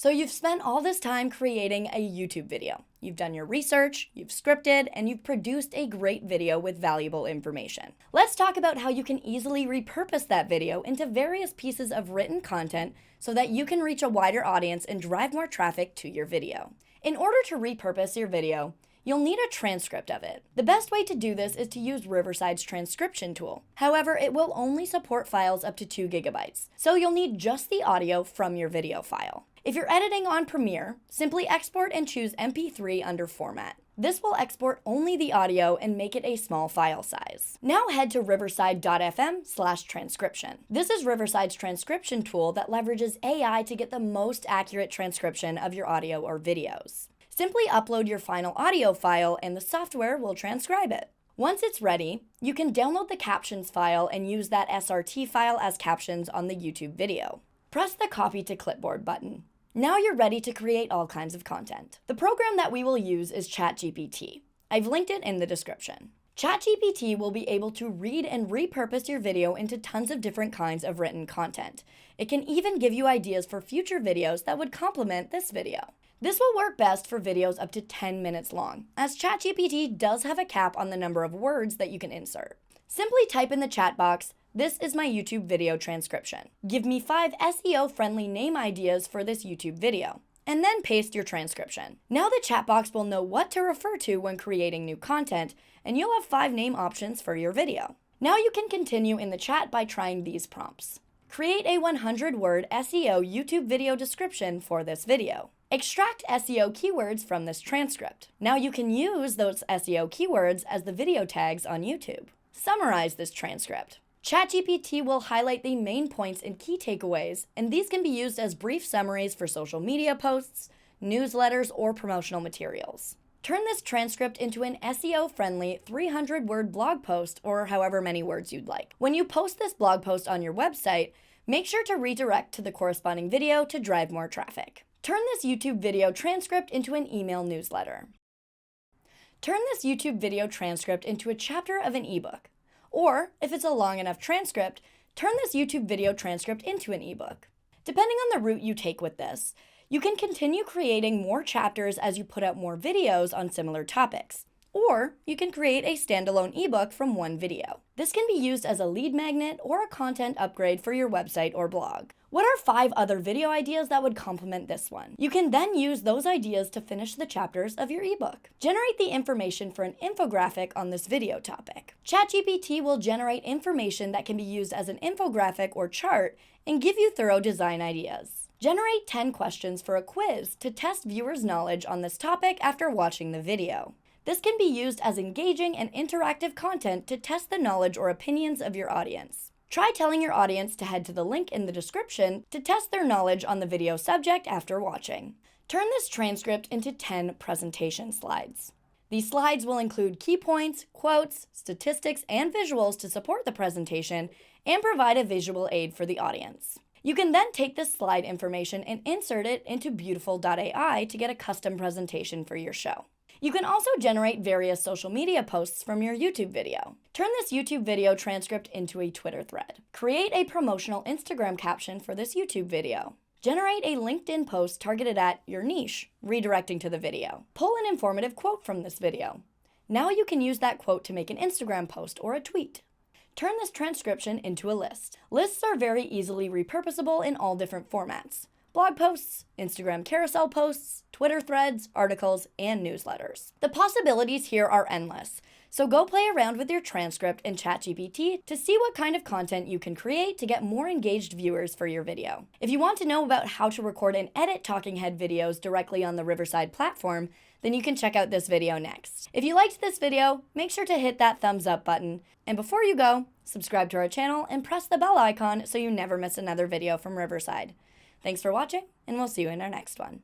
So you've spent all this time creating a YouTube video. You've done your research, you've scripted, and you've produced a great video with valuable information. Let's talk about how you can easily repurpose that video into various pieces of written content so that you can reach a wider audience and drive more traffic to your video. In order to repurpose your video, you'll need a transcript of it. The best way to do this is to use Riverside's transcription tool. However, it will only support files up to 2 gigabytes, so you'll need just the audio from your video file. If you're editing on Premiere, simply export and choose MP3 under Format. This will export only the audio and make it a small file size. Now head to riverside.fm/transcription. This is Riverside's transcription tool that leverages AI to get the most accurate transcription of your audio or videos. Simply upload your final audio file and the software will transcribe it. Once it's ready, you can download the captions file and use that SRT file as captions on the YouTube video. Press the Copy to Clipboard button. Now you're ready to create all kinds of content. The program that we will use is ChatGPT. I've linked it in the description. ChatGPT will be able to read and repurpose your video into tons of different kinds of written content. It can even give you ideas for future videos that would complement this video. This will work best for videos up to 10 minutes long, as ChatGPT does have a cap on the number of words that you can insert. Simply type in the chat box, "This is my YouTube video transcription. Give me 5 SEO-friendly name ideas for this YouTube video," and then paste your transcription. Now the chat box will know what to refer to when creating new content, and you'll have 5 name options for your video. Now you can continue in the chat by trying these prompts. Create a 100-word SEO YouTube video description for this video. Extract SEO keywords from this transcript. Now you can use those SEO keywords as the video tags on YouTube. Summarize this transcript. ChatGPT will highlight the main points and key takeaways, and these can be used as brief summaries for social media posts, newsletters, or promotional materials. Turn this transcript into an SEO-friendly 300-word blog post, or however many words you'd like. When you post this blog post on your website, make sure to redirect to the corresponding video to drive more traffic. Turn this YouTube video transcript into an email newsletter. Turn this YouTube video transcript into a chapter of an ebook. Or, if it's a long enough transcript, turn this YouTube video transcript into an ebook. Depending on the route you take with this, you can continue creating more chapters as you put out more videos on similar topics. Or you can create a standalone ebook from one video. This can be used as a lead magnet or a content upgrade for your website or blog. What are 5 other video ideas that would complement this one? You can then use those ideas to finish the chapters of your ebook. Generate the information for an infographic on this video topic. ChatGPT will generate information that can be used as an infographic or chart and give you thorough design ideas. Generate 10 questions for a quiz to test viewers' knowledge on this topic after watching the video. This can be used as engaging and interactive content to test the knowledge or opinions of your audience. Try telling your audience to head to the link in the description to test their knowledge on the video subject after watching. Turn this transcript into 10 presentation slides. These slides will include key points, quotes, statistics, and visuals to support the presentation and provide a visual aid for the audience. You can then take this slide information and insert it into Beautiful.ai to get a custom presentation for your show. You can also generate various social media posts from your YouTube video. Turn this YouTube video transcript into a Twitter thread. Create a promotional Instagram caption for this YouTube video. Generate a LinkedIn post targeted at your niche, redirecting to the video. Pull an informative quote from this video. Now you can use that quote to make an Instagram post or a tweet. Turn this transcription into a list. Lists are very easily repurposable in all different formats: blog posts, Instagram carousel posts, Twitter threads, articles, and newsletters. The possibilities here are endless, so go play around with your transcript in ChatGPT to see what kind of content you can create to get more engaged viewers for your video. If you want to know about how to record and edit talking head videos directly on the Riverside platform, then you can check out this video next. If you liked this video, make sure to hit that thumbs up button, and before you go, subscribe to our channel and press the bell icon so you never miss another video from Riverside. Thanks for watching, and we'll see you in our next one.